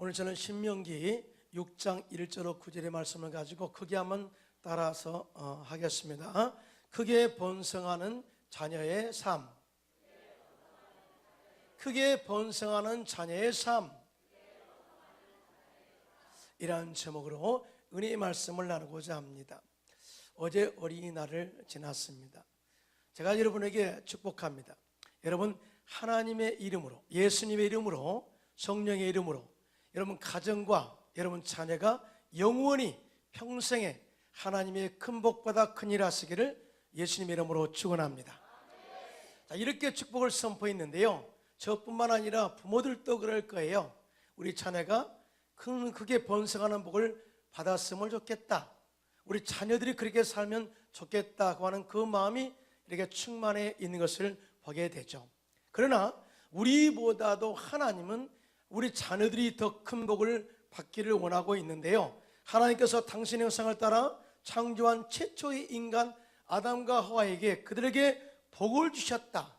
오늘 저는 신명기 6장 1절로 9절의 말씀을 가지고 크게 한번 따라서 하겠습니다. 크게 번성하는 자녀의 삶. 크게 번성하는 자녀의 삶. 이라는 제목으로 은혜의 말씀을 나누고자 합니다. 어제 어린이날을 지났습니다. 제가 여러분에게 축복합니다. 여러분 하나님의 이름으로, 예수님의 이름으로, 성령의 이름으로 여러분 가정과 여러분 자녀가 영원히 평생에 하나님의 큰 복보다 큰 일 하시기를 예수님의 이름으로 축원합니다. 자, 이렇게 축복을 선포했는데요, 저뿐만 아니라 부모들도 그럴 거예요. 우리 자녀가 크게 번성하는 복을 받았으면 좋겠다, 우리 자녀들이 그렇게 살면 좋겠다고 하는 그 마음이 이렇게 충만해 있는 것을 보게 되죠. 그러나 우리보다도 하나님은 우리 자녀들이 더 큰 복을 받기를 원하고 있는데요, 하나님께서 당신의 형상을 따라 창조한 최초의 인간 아담과 하와에게 그들에게 복을 주셨다.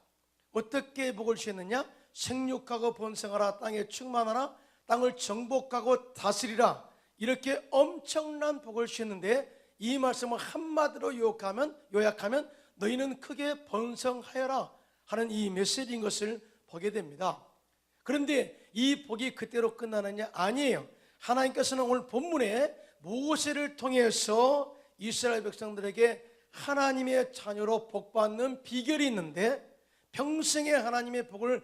어떻게 복을 주셨느냐? 생육하고 번성하라, 땅에 충만하라, 땅을 정복하고 다스리라, 이렇게 엄청난 복을 주셨는데, 이 말씀을 한마디로 요약하면 너희는 크게 번성하여라 하는 이 메시지인 것을 보게 됩니다. 그런데 이 복이 그때로 끝나느냐? 아니에요. 하나님께서는 오늘 본문에 모세를 통해서 이스라엘 백성들에게 하나님의 자녀로 복받는 비결이 있는데, 평생에 하나님의 복을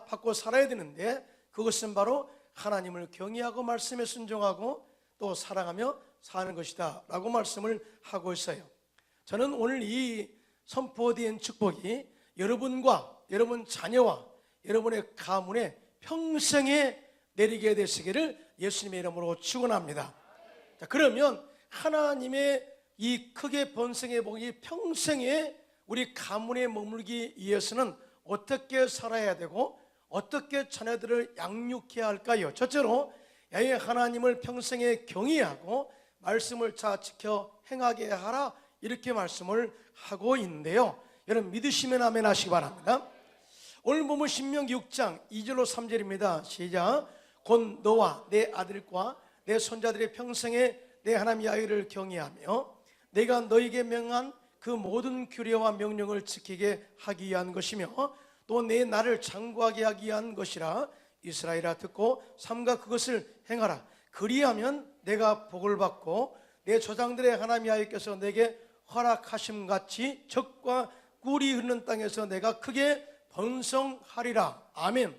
받고 살아야 되는데, 그것은 바로 하나님을 경외하고 말씀에 순종하고 또 사랑하며 사는 것이다 라고 말씀을 하고 있어요. 저는 오늘 이 선포된 축복이 여러분과 여러분 자녀와 여러분의 가문에 평생에 내리게 되시기를 예수님의 이름으로 축원합니다. 자, 그러면 하나님의 이 크게 번성의 복이 평생에 우리 가문에 머물기 위해서는 어떻게 살아야 되고 어떻게 자녀들을 양육해야 할까요? 첫째로 하나님을 평생에 경외하고 말씀을 잘 지켜 행하게 하라, 이렇게 말씀을 하고 있는데요, 여러분 믿으시면 아멘 하시기 바랍니다. 오늘 보면 신명기 6장 2절로 3절입니다. 시작. 곧 너와 내 아들과 내 손자들의 평생에 내 하나님 야훼를 경외하며 내가 너에게 명한 그 모든 규례와 명령을 지키게 하기 위한 것이며 또 내 나를 장구하게 하기 위한 것이라. 이스라엘아 듣고 삼가 그것을 행하라. 그리하면 내가 복을 받고 내 조상들의 하나님 야훼께서 내게 허락하심같이 적과 꿀이 흐르는 땅에서 내가 크게 번성하리라. 아멘.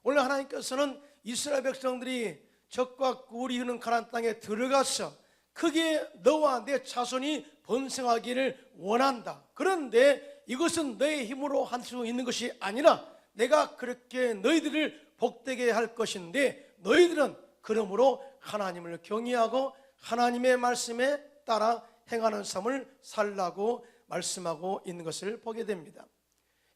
원래 하나님께서는 이스라엘 백성들이 적과 꿀이 흐르는 가나안 땅에 들어가서 크게 너와 내 자손이 번성하기를 원한다. 그런데 이것은 너의 힘으로 할 수 있는 것이 아니라 내가 그렇게 너희들을 복되게 할 것인데, 너희들은 그러므로 하나님을 경외하고 하나님의 말씀에 따라 행하는 삶을 살라고 말씀하고 있는 것을 보게 됩니다.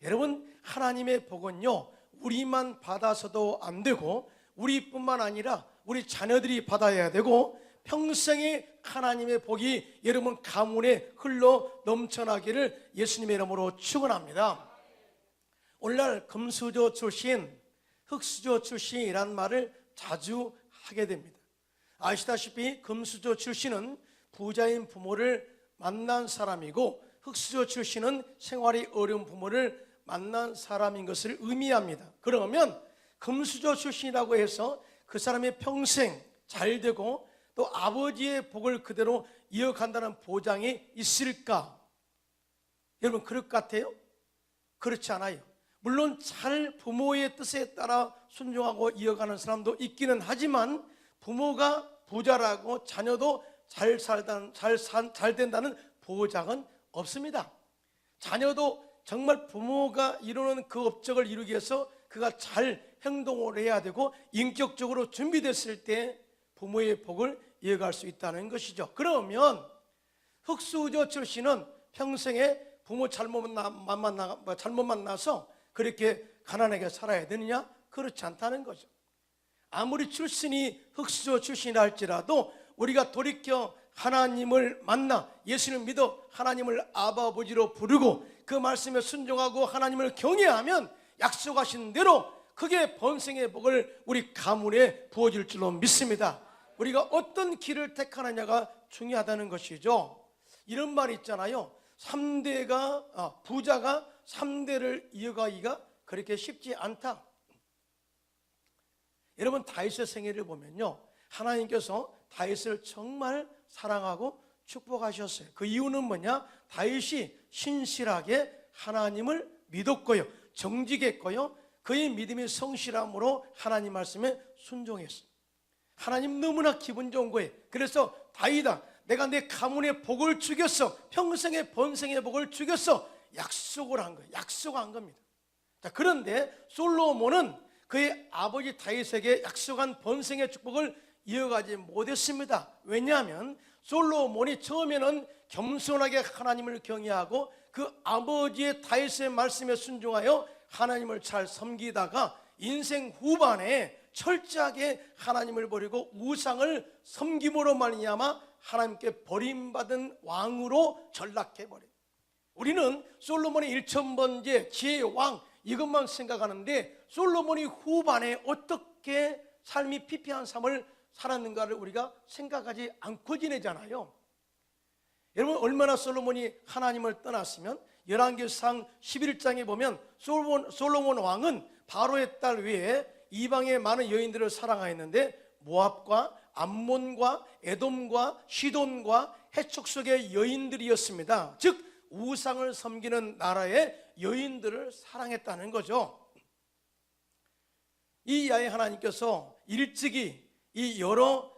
여러분 하나님의 복은요, 우리만 받아서도 안 되고 우리뿐만 아니라 우리 자녀들이 받아야 되고 평생에 하나님의 복이 여러분 가문에 흘러 넘쳐나기를 예수님의 이름으로 축원합니다. 오늘날 금수저 출신, 흙수저 출신이라는 말을 자주 하게 됩니다. 아시다시피 금수저 출신은 부자인 부모를 만난 사람이고 흙수저 출신은 생활이 어려운 부모를 만난 사람인 것을 의미합니다. 그러면 금수저 출신이라고 해서 그 사람의 평생 잘 되고 또 아버지의 복을 그대로 이어간다는 보장이 있을까? 여러분 그럴 것 같아요? 그렇지 않아요. 물론 잘 부모의 뜻에 따라 순종하고 이어가는 사람도 있기는 하지만 부모가 부자라고 자녀도 잘 된다는 보장은 없습니다. 자녀도 정말 부모가 이루는 그 업적을 이루기 위해서 그가 잘 행동을 해야 되고 인격적으로 준비됐을 때 부모의 복을 이어갈 수 있다는 것이죠. 그러면 흙수저 출신은 평생에 부모 잘못 만나서 그렇게 가난하게 살아야 되느냐? 그렇지 않다는 거죠. 아무리 출신이 흙수저 출신이라 할지라도 우리가 돌이켜 하나님을 만나 예수를 믿어 하나님을 아버지로 부르고 그 말씀에 순종하고 하나님을 경외하면 약속하신 대로 크게 번성의 복을 우리 가문에 부어줄 줄로 믿습니다. 우리가 어떤 길을 택하느냐가 중요하다는 것이죠. 이런 말이 있잖아요. 부자가 3대를 이어가기가 그렇게 쉽지 않다. 여러분, 다윗의 생애를 보면요, 하나님께서 다윗을 정말 사랑하고 축복하셨어요. 그 이유는 뭐냐? 다윗이 신실하게 하나님을 믿었고요, 정직했고요, 그의 믿음이 성실함으로 하나님 말씀에 순종했어요. 하나님 너무나 기분 좋은 거예요. 그래서 다윗아, 내가 내 가문의 복을 주겠어, 평생의 번성의 복을 주겠어, 약속을 한 거예요. 약속한 겁니다. 자, 그런데 솔로몬은 그의 아버지 다윗에게 약속한 번성의 축복을 이어가지 못했습니다. 왜냐하면 솔로몬이 처음에는 겸손하게 하나님을 경외하고 그 아버지의 다윗의 말씀에 순종하여 하나님을 잘 섬기다가 인생 후반에 철저하게 하나님을 버리고 우상을 섬김으로 말미암아 하나님께 버림받은 왕으로 전락해버려요. 우리는 솔로몬의 1000번째 지혜의 왕 이것만 생각하는데 솔로몬이 후반에 어떻게 삶이 피폐한 삶을 살았는가를 우리가 생각하지 않고 지내잖아요. 여러분, 얼마나 솔로몬이 하나님을 떠났으면 열왕기상 11장에 보면 솔로몬 왕은 바로의 딸 외에 이방의 많은 여인들을 사랑하였는데 모압과 암몬과 에돔과 시돈과 해축 속의 여인들이었습니다. 즉 우상을 섬기는 나라의 여인들을 사랑했다는 거죠. 이 야훼 하나님께서 일찍이 이 여러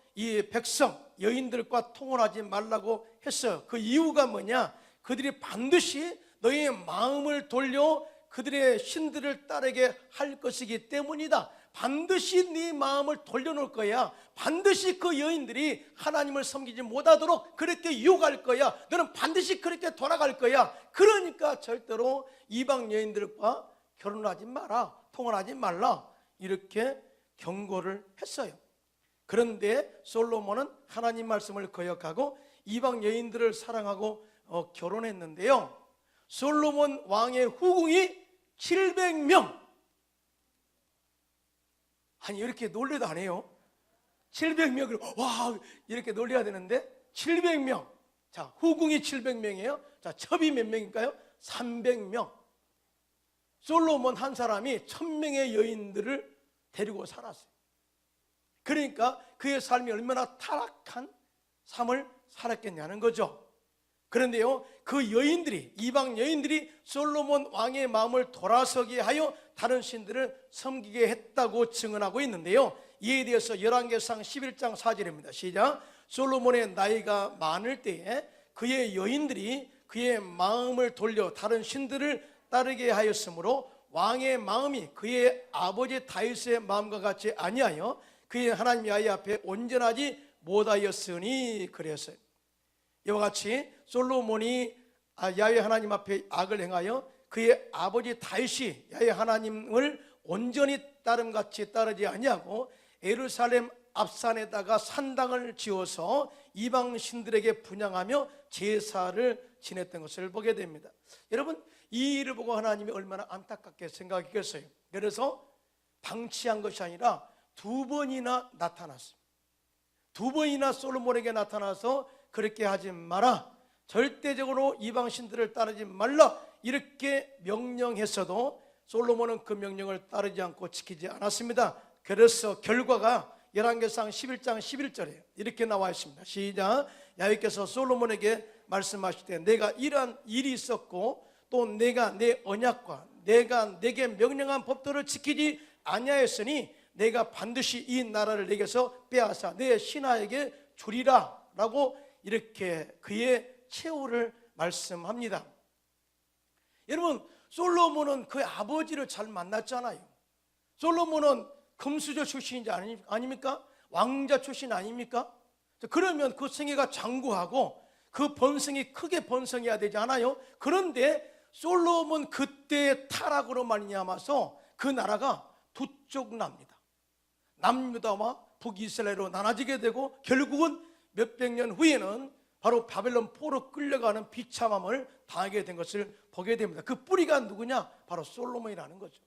백성 여인들과 통혼하지 말라고 했어요. 그 이유가 뭐냐? 그들이 반드시 너희의 마음을 돌려 그들의 신들을 따르게 할 것이기 때문이다. 반드시 네 마음을 돌려놓을 거야. 반드시 그 여인들이 하나님을 섬기지 못하도록 그렇게 유혹할 거야. 너는 반드시 그렇게 돌아갈 거야. 그러니까 절대로 이방 여인들과 결혼하지 마라, 통혼하지 말라, 이렇게 경고를 했어요. 그런데 솔로몬은 하나님 말씀을 거역하고 이방 여인들을 사랑하고 결혼했는데요, 솔로몬 왕의 후궁이 700명. 아니, 이렇게 놀래도 안 해요. 700명을 와 이렇게 놀려야 되는데 700명. 자, 후궁이 700명이에요. 자, 첩이 몇 명일까요? 300명. 솔로몬 한 사람이 1000명의 여인들을 데리고 살았어요. 그러니까 그의 삶이 얼마나 타락한 삶을 살았겠냐는 거죠. 그런데요, 그 여인들이, 이방 여인들이 솔로몬 왕의 마음을 돌아서게 하여 다른 신들을 섬기게 했다고 증언하고 있는데요, 이에 대해서 열왕기상 11장 4절입니다. 시작. 솔로몬의 나이가 많을 때에 그의 여인들이 그의 마음을 돌려 다른 신들을 따르게 하였으므로 왕의 마음이 그의 아버지 다윗의 마음과 같이 아니하여 그의 하나님 야훼 앞에 온전하지 못하였으니 그랬어요. 이와 같이 솔로몬이 야훼 하나님 앞에 악을 행하여 그의 아버지 다윗이 야훼 하나님을 온전히 따름같이 따르지 아니하고 예루살렘 앞산에다가 산당을 지어서 이방 신들에게 분향하며 제사를 지냈던 것을 보게 됩니다. 여러분, 이 일을 보고 하나님이 얼마나 안타깝게 생각했겠어요. 그래서 방치한 것이 아니라 2번이나 나타났습니다. 2번이나 솔로몬에게 나타나서 그렇게 하지 마라, 절대적으로 이방 신들을 따르지 말라, 이렇게 명령했어도 솔로몬은 그 명령을 따르지 않고 지키지 않았습니다. 그래서 결과가 열왕기상 11장 11절에 이렇게 나와 있습니다. 시작. 야훼께서 솔로몬에게 말씀하실 때 내가 이러한 일이 있었고 또 내가 내 언약과 내가 내게 명령한 법도를 지키지 아니하였으니 내가 반드시 이 나라를 내게서 빼앗아 내 신하에게 주리라 라고 이렇게 그의 최후를 말씀합니다. 여러분, 솔로몬은 그의 아버지를 잘 만났잖아요. 솔로몬은 금수저 출신이지 아닙니까? 왕자 출신 아닙니까? 그러면 그 생애가 장구하고 그 번성이 크게 번성해야 되지 않아요? 그런데 솔로몬 그때의 타락으로 말미암아서 그 나라가 두 쪽 납니다. 남유다와 북이스라엘로 나눠지게 되고 결국은 몇백 년 후에는 바로 바벨론 포로 끌려가는 비참함을 당하게 된 것을 보게 됩니다. 그 뿌리가 누구냐? 바로 솔로몬이라는 거죠.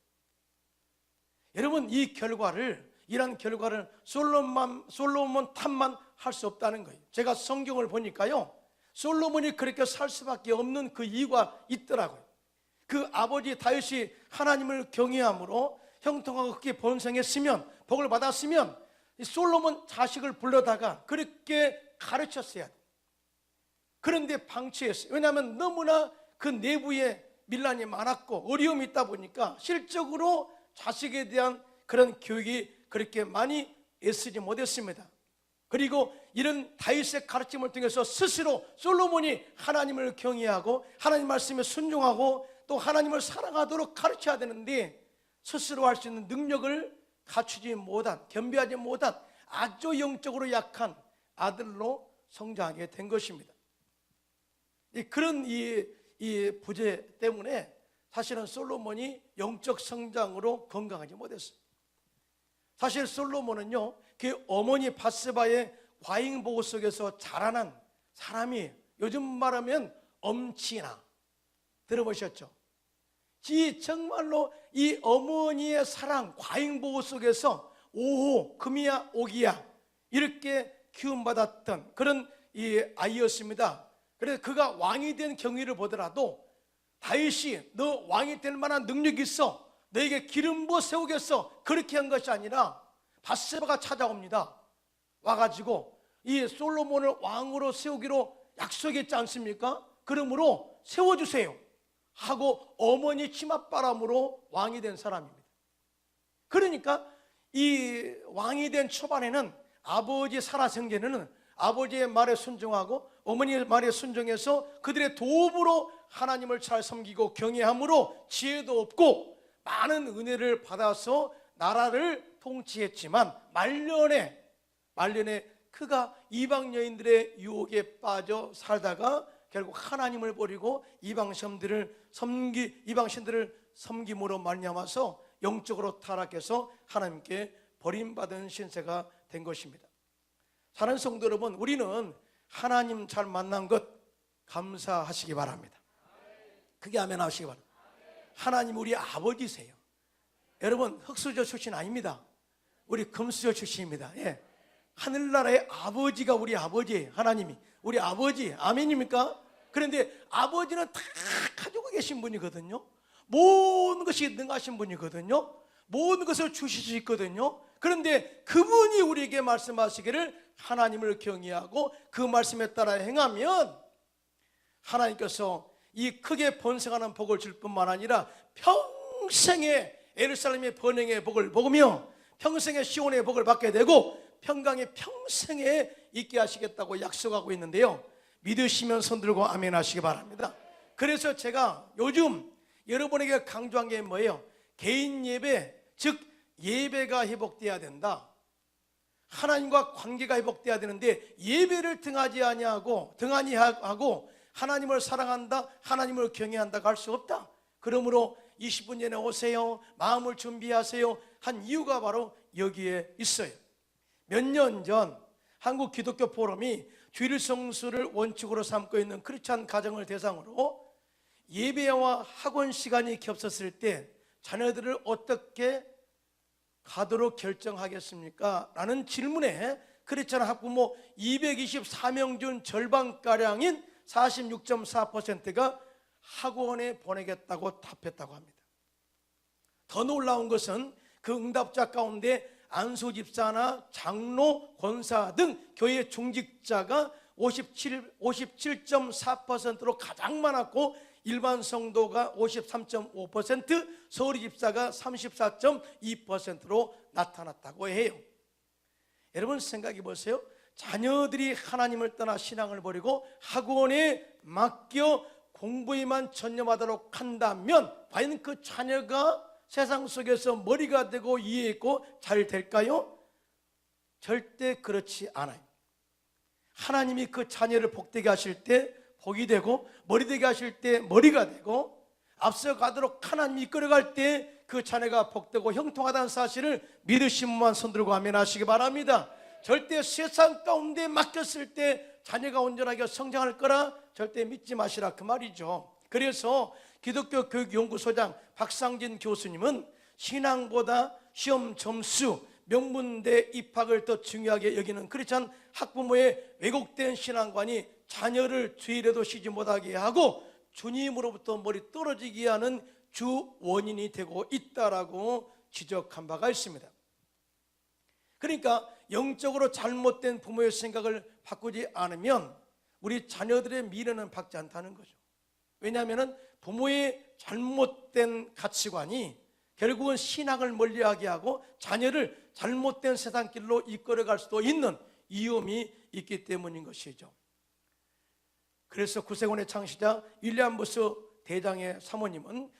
여러분, 이런 결과를 솔로몬 탓만 할 수 없다는 거예요. 제가 성경을 보니까요, 솔로몬이 그렇게 살 수밖에 없는 그 이유가 있더라고요. 그 아버지 다윗이 하나님을 경외함으로 형통하고 크게 번성했으면, 복을 받았으면 솔로몬 자식을 불러다가 그렇게 가르쳤어야 돼요. 그런데 방치했어요. 왜냐하면 너무나 그 내부에 밀란이 많았고 어려움이 있다 보니까 실적으로 자식에 대한 그런 교육이 그렇게 많이 애쓰지 못했습니다. 그리고 이런 다윗의 가르침을 통해서 스스로 솔로몬이 하나님을 경외하고 하나님 말씀에 순종하고 또 하나님을 사랑하도록 가르쳐야 되는데, 스스로 할 수 있는 능력을 갖추지 못한, 겸비하지 못한 아주 영적으로 약한 아들로 성장하게 된 것입니다. 그런 이 부재 때문에 사실은 솔로몬이 영적 성장으로 건강하지 못했어요. 사실 솔로몬은요, 그 어머니 바세바의 과잉 보호 속에서 자라난 사람이에요. 요즘 말하면 엄친아, 들어보셨죠? 정말로 이 어머니의 사랑, 과잉 보호 속에서 오호, 금이야, 오기야 이렇게 키움받았던 그런 이 아이였습니다. 그래서 그가 왕이 된 경위를 보더라도 다윗이 너 왕이 될 만한 능력이 있어, 너에게 기름 부어 세우겠어, 그렇게 한 것이 아니라 바세바가 찾아옵니다. 와가지고 이 솔로몬을 왕으로 세우기로 약속했지 않습니까? 그러므로 세워주세요 하고 어머니 치맛바람으로 왕이 된 사람입니다. 그러니까 이 왕이 된 초반에는 아버지 살아생전에는 아버지의 말에 순종하고 어머니의 말에 순종해서 그들의 도움으로 하나님을 잘 섬기고 경외함으로 지혜도 없고 많은 은혜를 받아서 나라를 통치했지만 말년에 그가 이방 여인들의 유혹에 빠져 살다가 결국 하나님을 버리고 이방신들을 섬김으로 말미암아서 영적으로 타락해서 하나님께 버림받은 신세가 된 것입니다. 사랑하는 성도 여러분, 우리는 하나님 잘 만난 것 감사하시기 바랍니다. 그게 아멘 하시기 바랍니다. 하나님 우리 아버지세요. 여러분, 흙수저 출신 아닙니다. 우리 금수저 출신입니다. 예. 하늘나라의 아버지가 우리 아버지예요. 하나님이 우리 아버지, 아멘입니까? 그런데 아버지는 다 가지고 계신 분이거든요. 모든 것이 능하신 분이거든요. 모든 것을 주실 수 있거든요. 그런데 그분이 우리에게 말씀하시기를 하나님을 경외하고 그 말씀에 따라 행하면 하나님께서 이 크게 번성하는 복을 줄 뿐만 아니라 평생의 예루살렘의 번영의 복을 먹으며 평생의 시온의 복을 받게 되고 평강의 평생에 있게 하시겠다고 약속하고 있는데요, 믿으시면 손들고 아멘 하시기 바랍니다. 그래서 제가 요즘 여러분에게 강조한 게 뭐예요? 개인 예배, 즉 예배가 회복돼야 된다. 하나님과 관계가 회복돼야 되는데 예배를 등한히 하고 하나님을 사랑한다, 하나님을 경외한다고 할 수 없다. 그러므로 20분 전에 오세요, 마음을 준비하세요 한 이유가 바로 여기에 있어요. 몇 년 전 한국 기독교 포럼이 주일 성수를 원칙으로 삼고 있는 크리스찬 가정을 대상으로 예배와 학원 시간이 겹쳤을 때 자녀들을 어떻게 가도록 결정하겠습니까? 라는 질문에 크리스찬 학부모 224명 중 절반가량인 46.4%가 학원에 보내겠다고 답했다고 합니다. 더 놀라운 것은 그 응답자 가운데 안수집사나 장로, 권사 등 교회 중직자가 57.4%로 가장 많았고 일반 성도가 53.5%, 서울이 집사가 34.2%로 나타났다고 해요. 여러분 생각해 보세요. 자녀들이 하나님을 떠나 신앙을 버리고 학원에 맡겨 공부에만 전념하도록 한다면 과연 그 자녀가 세상 속에서 머리가 되고 이해했고 잘 될까요? 절대 그렇지 않아요. 하나님이 그 자녀를 복되게 하실 때 복이 되고 머리 되게 하실 때 머리가 되고 앞서가도록 하나님이 이끌어갈 때 그 자녀가 복되고 형통하다는 사실을 믿으신 분만 손들고 아멘 하시기 바랍니다. 절대 세상 가운데 맡겼을 때 자녀가 온전하게 성장할 거라 절대 믿지 마시라 그 말이죠. 그래서 기독교 교육연구소장 박상진 교수님은 신앙보다 시험 점수, 명문대 입학을 더 중요하게 여기는 크리스찬 학부모의 왜곡된 신앙관이 자녀를 주일에도 쉬지 못하게 하고 주님으로부터 멀리 떨어지게 하는 주 원인이 되고 있다라고 지적한 바가 있습니다. 그러니까 영적으로 잘못된 부모의 생각을 바꾸지 않으면 우리 자녀들의 미래는 밝지 않다는 거죠. 왜냐하면 부모의 잘못된 가치관이 결국은 신앙을 멀리하게 하고 자녀를 잘못된 세상길로 이끌어갈 수도 있는 위험이 있기 때문인 것이죠. 그래서 구세군의 창시자 윌리엄부스 대장의 사모님은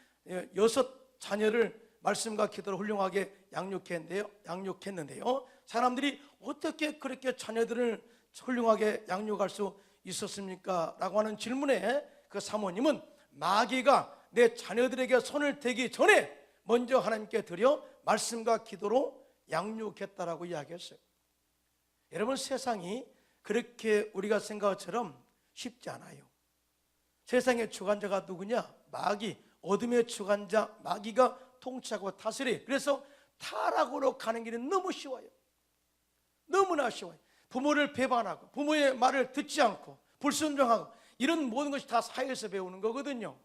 6 자녀를 말씀과 기도로 훌륭하게 양육했는데요. 사람들이 어떻게 그렇게 자녀들을 훌륭하게 양육할 수 있었습니까? 라고 하는 질문에 그 사모님은 마귀가 내 자녀들에게 손을 대기 전에 먼저 하나님께 드려 말씀과 기도로 양육했다라고 이야기했어요. 여러분, 세상이 그렇게 우리가 생각처럼 쉽지 않아요. 세상의 주관자가 누구냐? 마귀, 어둠의 주관자 마귀가 통치하고 다스려. 그래서 타락으로 가는 길은 너무 쉬워요. 너무나 쉬워요. 부모를 배반하고 부모의 말을 듣지 않고 불순종하고 이런 모든 것이 다 사회에서 배우는 거거든요.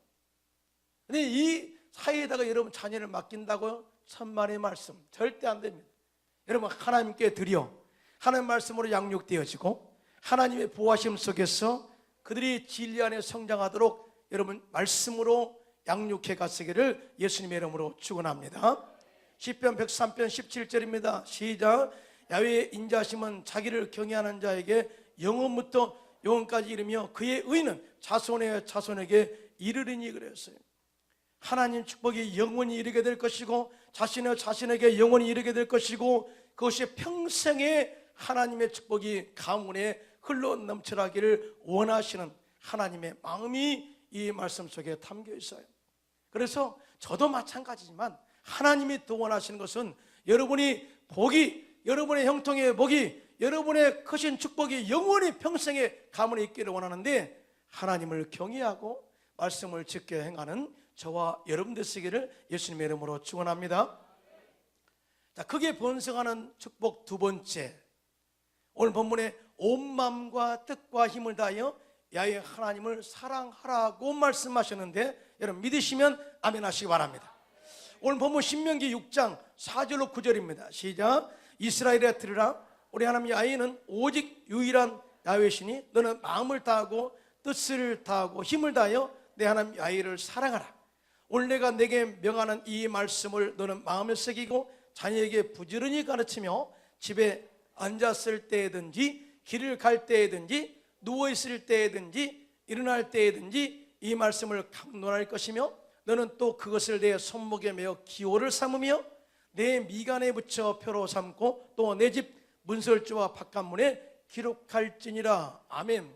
근데 이 사회에다가 여러분 자녀를 맡긴다고 천만의 말씀 절대 안 됩니다. 여러분, 하나님께 드려 하나님 말씀으로 양육되어지고 하나님의 보호하심 속에서 그들이 진리 안에 성장하도록 여러분 말씀으로 양육해 가시기를 예수님의 이름으로 축원합니다. 시편 103편 17절입니다. 시작. 야훼의 인자심은 자기를 경외하는 자에게 영원부터 영원까지 이르며 그의 의는 자손의 자손에게 이르리니 그랬어요. 하나님 축복이 영원히 이르게 될 것이고 자신의 자신에게 영원히 이르게 될 것이고 그것이 평생의 하나님의 축복이 가문에 흘러 넘쳐나기를 원하시는 하나님의 마음이 이 말씀 속에 담겨 있어요. 그래서 저도 마찬가지지만 하나님이 또 원하시는 것은 여러분이 복이, 여러분의 형통의 복이, 여러분의 크신 축복이 영원히 평생의 가문에 있기를 원하는데 하나님을 경외하고 말씀을 지켜 행하는 저와 여러분 되시기를 예수님의 이름으로 축원합니다. 자, 크게 번성하는 축복 두 번째, 오늘 본문에 온 마음과 뜻과 힘을 다하여 야훼 하나님을 사랑하라고 말씀하셨는데 여러분 믿으시면 아멘 하시기 바랍니다. 오늘 본문 신명기 6장 4절로 9절입니다. 시작. 이스라엘에 들으라. 우리 하나님 야훼는 오직 유일한 야훼시니 너는 마음을 다하고 뜻을 다하고 힘을 다하여 내 하나님 야훼를 사랑하라. 오늘 내가 내게 명하는 이 말씀을 너는 마음에 새기고 자녀에게 부지런히 가르치며 집에 앉았을 때든지 길을 갈 때든지 누워있을 때든지 일어날 때든지 이 말씀을 강론할 것이며 너는 또 그것을 내 손목에 메어 기호를 삼으며 내 미간에 붙여 표로 삼고 또 내 집 문설주와 바깥문에 기록할지니라. 아멘.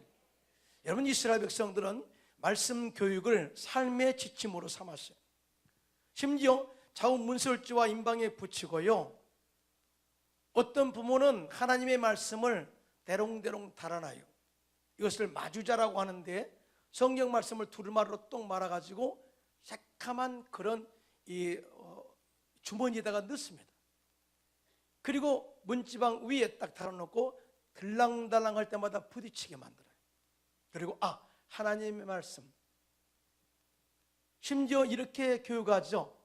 여러분, 이스라엘 백성들은 말씀 교육을 삶의 지침으로 삼았어요. 심지어 좌우 문설주와 임방에 붙이고요, 어떤 부모는 하나님의 말씀을 대롱대롱 달아놔요. 이것을 마주자라고 하는데 성경 말씀을 두루마리로 똥 말아가지고 새카만 그런 주머니에다가 넣습니다. 그리고 문지방 위에 딱 달아놓고 들랑달랑 할 때마다 부딪히게 만들어요. 그리고 하나님의 말씀, 심지어 이렇게 교육하죠.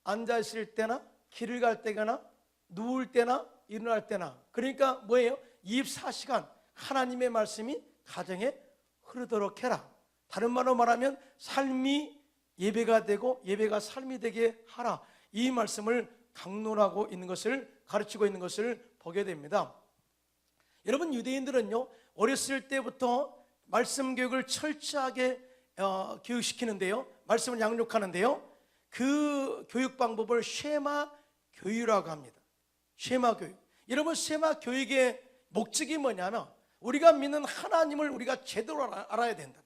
앉아있을 때나 길을 갈 때나 누울 때나 일어날 때나, 그러니까 뭐예요? 24시간 하나님의 말씀이 가정에 흐르도록 해라. 다른 말로 말하면 삶이 예배가 되고 예배가 삶이 되게 하라. 이 말씀을 강론하고 있는 것을, 가르치고 있는 것을 보게 됩니다. 여러분, 유대인들은요 어렸을 때부터 말씀 교육을 철저하게 교육시키는데요, 말씀을 양육하는데요, 그 교육 방법을 쉐마 교육이라고 합니다. 쉐마 교육. 여러분, 쉐마 교육의 목적이 뭐냐면 우리가 믿는 하나님을 우리가 제대로 알아야 된다.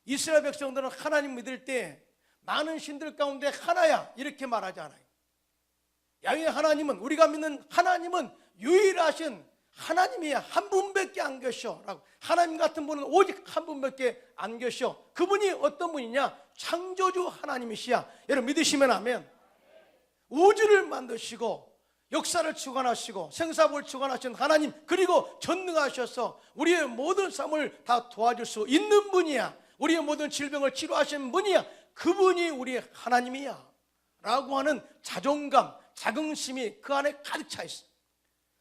이스라엘 백성들은 하나님 믿을 때 많은 신들 가운데 하나야 이렇게 말하지 않아요. 야훼 하나님은, 우리가 믿는 하나님은 유일하신 하나님이야. 한 분밖에 안 계셔 라고. 하나님 같은 분은 오직 한 분밖에 안 계셔. 그분이 어떤 분이냐? 창조주 하나님이시야. 여러분 믿으시면 아멘. 우주를 만드시고 역사를 주관하시고 생사부를 주관하신 하나님, 그리고 전능하셔서 우리의 모든 삶을 다 도와줄 수 있는 분이야. 우리의 모든 질병을 치료하신 분이야. 그분이 우리의 하나님이야 라고 하는 자존감, 자긍심이 그 안에 가득 차 있어요.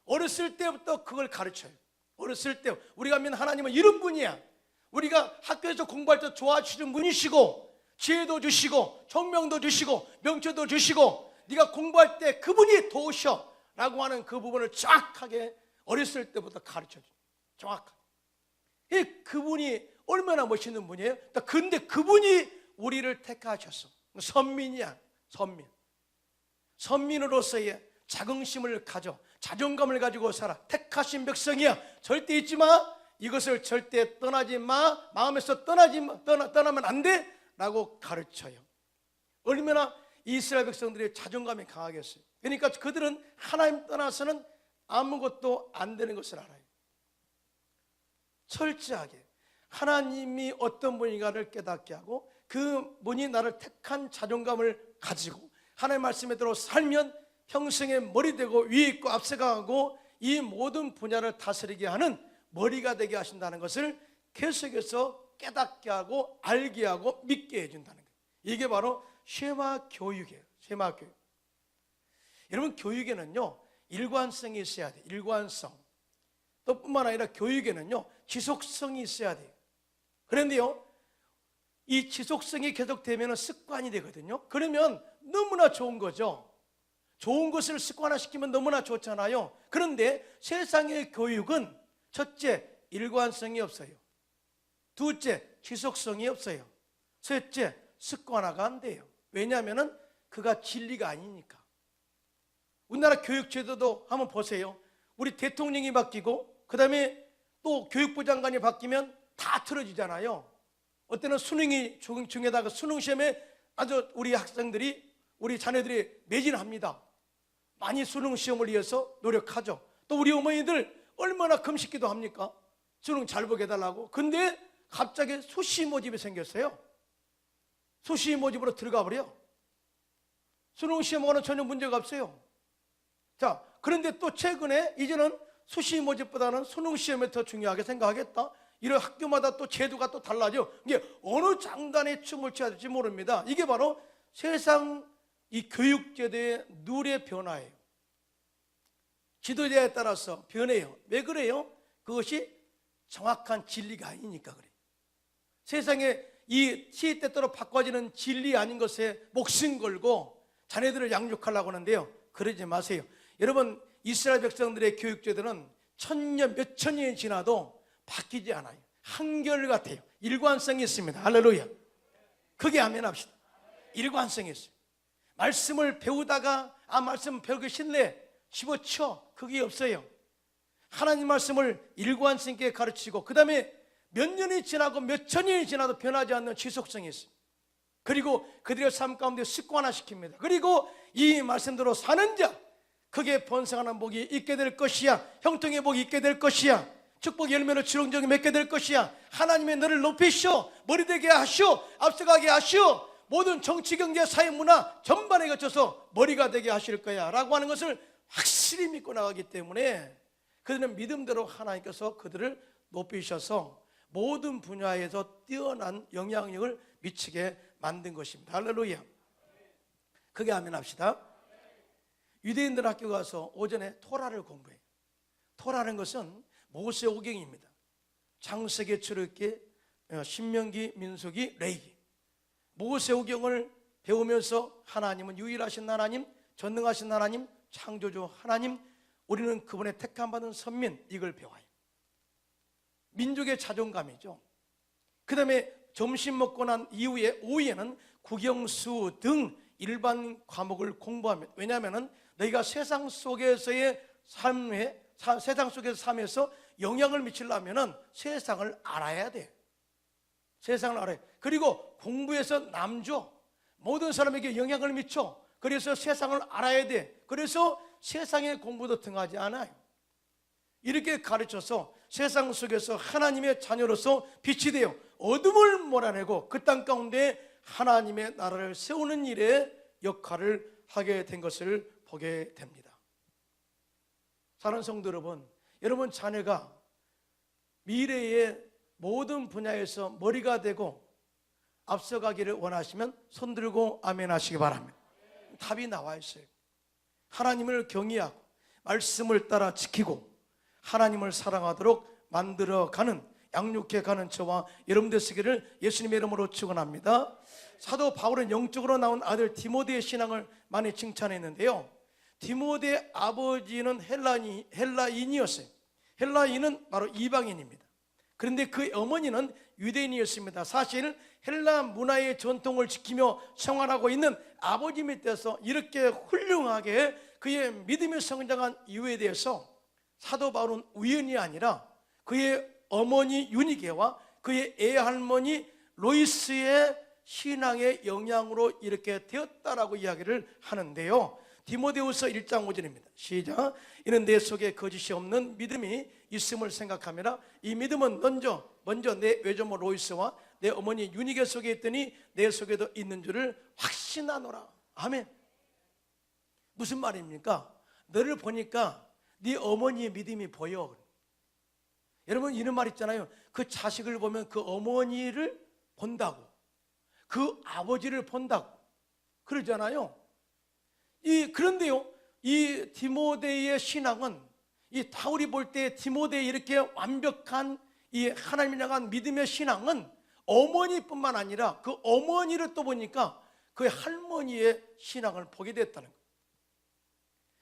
어렸을 때부터 그걸 가르쳐요. 어렸을 때 우리가 믿는 하나님은 이런 분이야. 우리가 학교에서 공부할 때 도와주시는 분이시고, 지혜도 주시고 총명도 주시고 명철도 주시고, 네가 공부할 때 그분이 도우셔 라고 하는 그 부분을 정확하게 어렸을 때부터 가르쳐줘요. 정확하게. 그분이 얼마나 멋있는 분이에요. 근데 그분이 우리를 택하셨어. 선민이야. 선민으로서의 자긍심을 가져, 자존감을 가지고 살아. 택하신 백성이야. 절대 잊지 마. 이것을 절대 떠나지 마. 마음에서 떠나면 안 돼 라고 가르쳐요. 얼마나 이스라엘 백성들의 자존감이 강하겠어요. 그러니까 그들은 하나님 떠나서는 아무것도 안 되는 것을 알아요. 철저하게 하나님이 어떤 분인가를 깨닫게 하고, 그 분이 나를 택한 자존감을 가지고 하나님의 말씀에대로 살면 평생에 머리 되고 위에 있고 앞서가고 이 모든 분야를 다스리게 하는 머리가 되게 하신다는 것을 계속해서 깨닫게 하고 알게 하고 믿게 해준다는 거예요. 이게 바로 쉐마 교육이에요. 쉐마 교육. 여러분, 교육에는요 일관성이 있어야 돼요. 일관성. 또 뿐만 아니라 교육에는요 지속성이 있어야 돼요. 그런데요 이 지속성이 계속되면 습관이 되거든요. 그러면 너무나 좋은 거죠. 좋은 것을 습관화시키면 너무나 좋잖아요. 그런데 세상의 교육은 첫째, 일관성이 없어요. 둘째, 지속성이 없어요. 셋째, 습관화가 안 돼요. 왜냐하면 그가 진리가 아니니까. 우리나라 교육제도도 한번 보세요. 우리 대통령이 바뀌고 그 다음에 또 교육부 장관이 바뀌면 다 틀어지잖아요. 어때는 수능이 중에다가 수능시험에 아주 우리 학생들이, 우리 자녀들이 매진합니다. 많이 수능시험을 위해서 노력하죠. 또 우리 어머니들 얼마나 금식기도 합니까? 수능 잘 보게 해달라고. 근데 갑자기 수시 모집이 생겼어요. 수시 모집으로 들어가 버려. 수능 시험하고는 전혀 문제가 없어요. 자, 그런데 또 최근에 이제는 수시 모집보다는 수능 시험에 더 중요하게 생각하겠다. 이런 학교마다 또 제도가 또 달라져. 이게 어느 장단에 춤을 춰야 될지 모릅니다. 이게 바로 세상 이 교육제도의 룰의 변화예요. 지도자에 따라서 변해요. 왜 그래요? 그것이 정확한 진리가 아니니까 그래요. 세상에 이 시대때때로 바꿔지는 진리 아닌 것에 목숨 걸고 자녀들을 양육하려고 하는데요, 그러지 마세요. 여러분, 이스라엘 백성들의 교육제도는 천년 몇천 년이 지나도 바뀌지 않아요. 한결같아요. 일관성이 있습니다. 할렐루야. 그게 아멘 합시다. 일관성이 있어요. 말씀을 배우다가 말씀 배우기 싫네 집어쳐, 그게 없어요. 하나님 말씀을 일관성 있게 가르치고 그 다음에 몇 년이 지나고 몇 천 년이 지나도 변하지 않는 지속성이 있습니다. 그리고 그들의 삶 가운데 습관화시킵니다. 그리고 이 말씀대로 사는 자, 크게 번성하는 복이 있게 될 것이야. 형통의 복이 있게 될 것이야. 축복 열매로 주렁주렁 맺게 될 것이야. 하나님의 너를 높이시오, 머리 되게 하시오, 앞서가게 하시오, 모든 정치, 경제, 사회, 문화 전반에 거쳐서 머리가 되게 하실 거야 라고 하는 것을 확실히 믿고 나가기 때문에 그들은 믿음대로 하나님께서 그들을 높이셔서 모든 분야에서 뛰어난 영향력을 미치게 만든 것입니다. 할렐루야. 그게 아멘 합시다. 유대인들 학교 가서 오전에 토라를 공부해요. 토라는 것은 모세 오경입니다. 창세기, 출애굽기, 신명기, 민수기, 레위기. 모세 오경을 배우면서 하나님은 유일하신 하나님, 전능하신 하나님, 창조주 하나님, 우리는 그분의 택함받은 선민, 이걸 배워요. 민족의 자존감이죠. 그 다음에 점심 먹고 난 이후에 오후에는 국영수 등 일반 과목을 공부합니다. 왜냐하면 너희가 세상 속에서의 삶에, 세상 속에서 삶에서 영향을 미치려면 세상을 알아야 돼. 세상을 알아야 돼. 그리고 공부에서 남줘. 모든 사람에게 영향을 미쳐. 그래서 세상을 알아야 돼. 그래서 세상의 공부도 등하지 않아요. 이렇게 가르쳐서 세상 속에서 하나님의 자녀로서 빛이 되어 어둠을 몰아내고 그 땅 가운데 하나님의 나라를 세우는 일에 역할을 하게 된 것을 보게 됩니다. 사랑하는 성도 여러분, 여러분 자녀가 미래의 모든 분야에서 머리가 되고 앞서가기를 원하시면 손들고 아멘 하시기 바랍니다. 답이 나와 있어요. 하나님을 경외하고 말씀을 따라 지키고 하나님을 사랑하도록 만들어가는, 양육해가는 저와 여러분 되시기를 예수님의 이름으로 축원합니다. 사도 바울은 영적으로 나온 아들 디모데의 신앙을 많이 칭찬했는데요, 디모데의 아버지는 헬라인이었어요. 헬라인은 바로 이방인입니다. 그런데 그 어머니는 유대인이었습니다. 사실 헬라 문화의 전통을 지키며 생활하고 있는 아버지 밑에서 이렇게 훌륭하게 그의 믿음이 성장한 이유에 대해서 사도 바울은 우연이 아니라 그의 어머니 유니게와 그의 애할머니 로이스의 신앙의 영향으로 이렇게 되었다라고 이야기를 하는데요, 디모데후서 1장 5절입니다. 시작. 이는 내 속에 거짓이 없는 믿음이 있음을 생각하며 이 믿음은 먼저 내 외조모 로이스와 내 어머니 유니게 속에 있더니 내 속에도 있는 줄을 확신하노라. 아멘. 무슨 말입니까? 너를 보니까 네 어머니의 믿음이 보여. 여러분 이런 말 있잖아요. 그 자식을 보면 그 어머니를 본다고, 그 아버지를 본다고 그러잖아요. 그런데요, 이 디모데의 신앙은, 이 바울이 볼 때 디모데의 이렇게 완벽한 이 하나님을 향한 믿음의 신앙은 어머니뿐만 아니라 그 어머니를 또 보니까 그 할머니의 신앙을 보게 됐다는 거예요.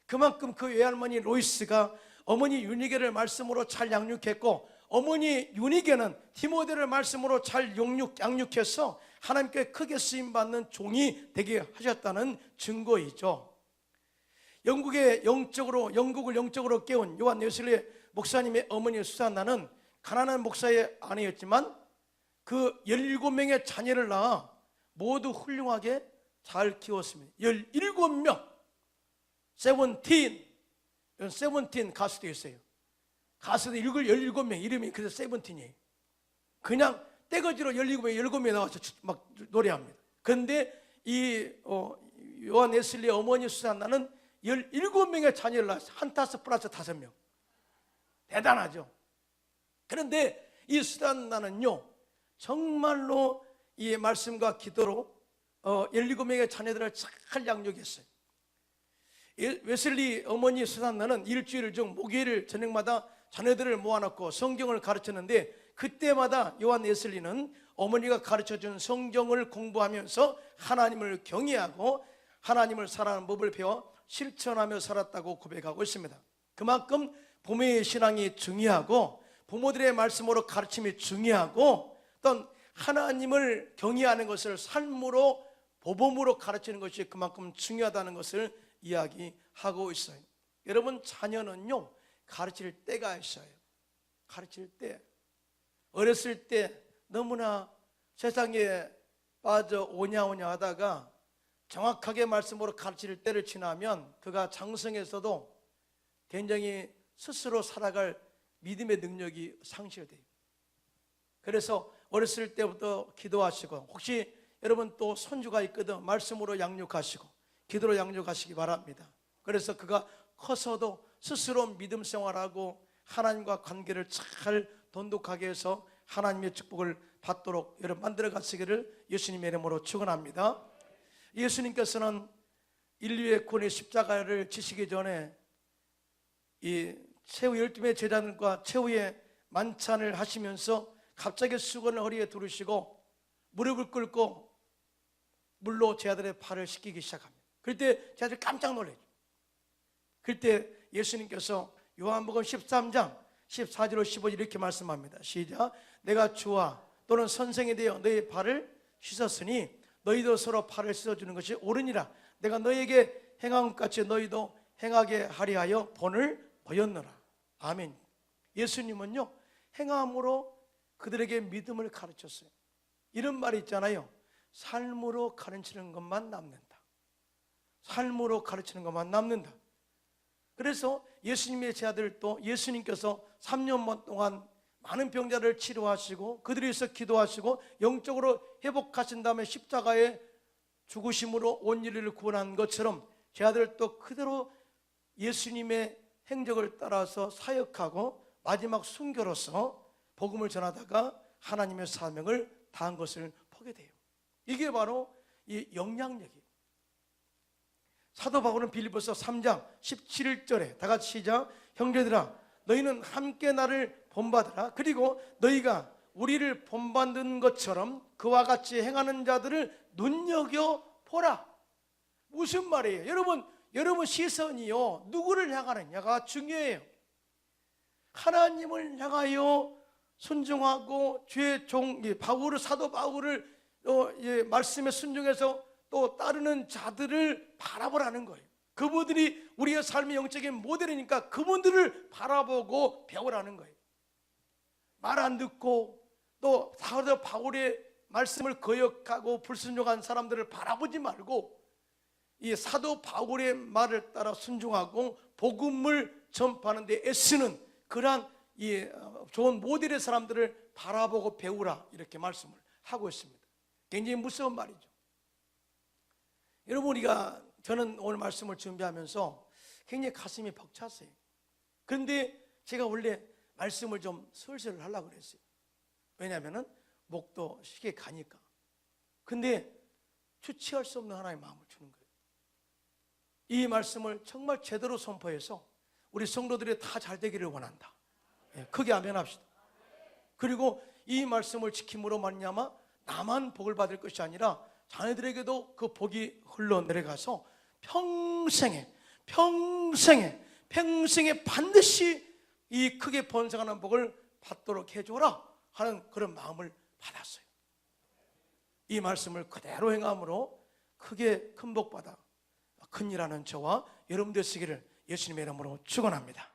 그만큼 그 외할머니 로이스가 어머니 유니게를 말씀으로 잘 양육했고, 어머니 유니게는 디모데를 말씀으로 잘 양육해서 하나님께 크게 쓰임받는 종이 되게 하셨다는 증거이죠. 영국을 영적으로 깨운 요한 웨슬리 목사님의 어머니 수산나는 가난한 목사의 아내였지만 그 17명의 자녀를 낳아 모두 훌륭하게 잘 키웠습니다. 17명, 세븐틴 가수도 있어요. 가수들 17명, 이름이 그래서 세븐틴이에요. 그냥 떼거지로 17명이 나와서 막 노래합니다. 그런데 이 요한 웨슬리 어머니 수산나는 17명의 자녀를 낳았어요. 한 타스 플러스 5명. 대단하죠. 그런데 이 수산나는요, 정말로 이 말씀과 기도로 17명의 자녀들을 잘 양육했어요. 웨슬리 어머니 수산나는 일주일 중 목요일 저녁마다 자녀들을 모아놓고 성경을 가르쳤는데, 그때마다 요한 웨슬리는 어머니가 가르쳐준 성경을 공부하면서 하나님을 경외하고 하나님을 사랑하는 법을 배워 실천하며 살았다고 고백하고 있습니다. 그만큼 부모의 신앙이 중요하고 부모들의 말씀으로 가르침이 중요하고, 또 하나님을 경외하는 것을 삶으로 보범으로 가르치는 것이 그만큼 중요하다는 것을 이야기하고 있어요. 여러분 자녀는요, 가르칠 때가 있어요. 가르칠 때, 어렸을 때 너무나 세상에 빠져 오냐오냐 하다가 정확하게 말씀으로 가르칠 때를 지나면 그가 장성에서도 굉장히 스스로 살아갈 믿음의 능력이 상실돼요. 그래서 어렸을 때부터 기도하시고, 혹시 여러분 또 손주가 있거든 말씀으로 양육하시고 기도로 양육하시기 바랍니다. 그래서 그가 커서도 스스로 믿음 생활하고 하나님과 관계를 잘 돈독하게 해서 하나님의 축복을 받도록 여러분 만들어 가시기를 예수님의 이름으로 축원합니다. 예수님께서는 인류의 구원의 십자가를 지시기 전에 이 최후 12명의 제자들과 최후의 만찬을 하시면서 갑자기 수건을 허리에 두르시고 무릎을 꿇고 물로 제자들의 발을 씻기기 시작합니다. 그럴 때 제자들이 깜짝 놀라죠. 그럴 때 예수님께서 요한복음 13장 14절로 15절 이렇게 말씀합니다. 시작. 내가 주와 또는 선생이 되어 너희 발을 씻었으니 너희도 서로 발을 씻어주는 것이 옳으니라. 내가 너희에게 행한 것 같이 너희도 행하게 하리 하여 본을 보였노라. 아멘. 예수님은요, 행함으로 그들에게 믿음을 가르쳤어요. 이런 말이 있잖아요. 삶으로 가르치는 것만 남는다. 삶으로 가르치는 것만 남는다. 그래서 예수님의 제자들도 예수님께서 3년 동안 많은 병자를 치료하시고 그들을 위해서 기도하시고 영적으로 회복하신 다음에 십자가의 죽으심으로 온 인류를 구원한 것처럼 제 아들도 그대로 예수님의 행적을 따라서 사역하고 마지막 순교로서 복음을 전하다가 하나님의 사명을 다한 것을 보게 돼요. 이게 바로 이 영향력이에요. 사도 바울은 빌립보서 3장 17절에 다 같이 시작. 형제들아 너희는 함께 나를 본받으라. 그리고 너희가 우리를 본받는 것처럼 그와 같이 행하는 자들을 눈여겨보라. 무슨 말이에요? 여러분 시선이요 누구를 향하느냐가 중요해요. 하나님을 향하여 순종하고 주의 종 바울을, 사도 바울을 말씀에 순종해서 또 따르는 자들을 바라보라는 거예요. 그분들이 우리의 삶의 영적인 모델이니까 그분들을 바라보고 배우라는 거예요. 말 안 듣고 또 사도 바울의 말씀을 거역하고 불순종한 사람들을 바라보지 말고 이 사도 바울의 말을 따라 순종하고 복음을 전파하는 데 애쓰는 그러한 좋은 모델의 사람들을 바라보고 배우라, 이렇게 말씀을 하고 있습니다. 굉장히 무서운 말이죠. 여러분, 저는 오늘 말씀을 준비하면서 굉장히 가슴이 벅찼어요. 그런데 제가 원래 말씀을 좀 슬슬 하려고 그랬어요. 왜냐하면 목도 쉽게 가니까. 근데 주체할 수 없는 하나님의 마음을 주는 거예요. 이 말씀을 정말 제대로 선포해서 우리 성도들이 다 잘 되기를 원한다. 크게 아멘합시다. 그리고 이 말씀을 지킴으로 말미암아 나만 복을 받을 것이 아니라 자녀들에게도 그 복이 흘러내려가서 평생에 반드시 이 크게 번성하는 복을 받도록 해줘라 하는 그런 마음을 받았어요. 이 말씀을 그대로 행함으로 크게 큰 복 받아 큰일하는 저와 여러분 되시기를 예수님의 이름으로 축원합니다.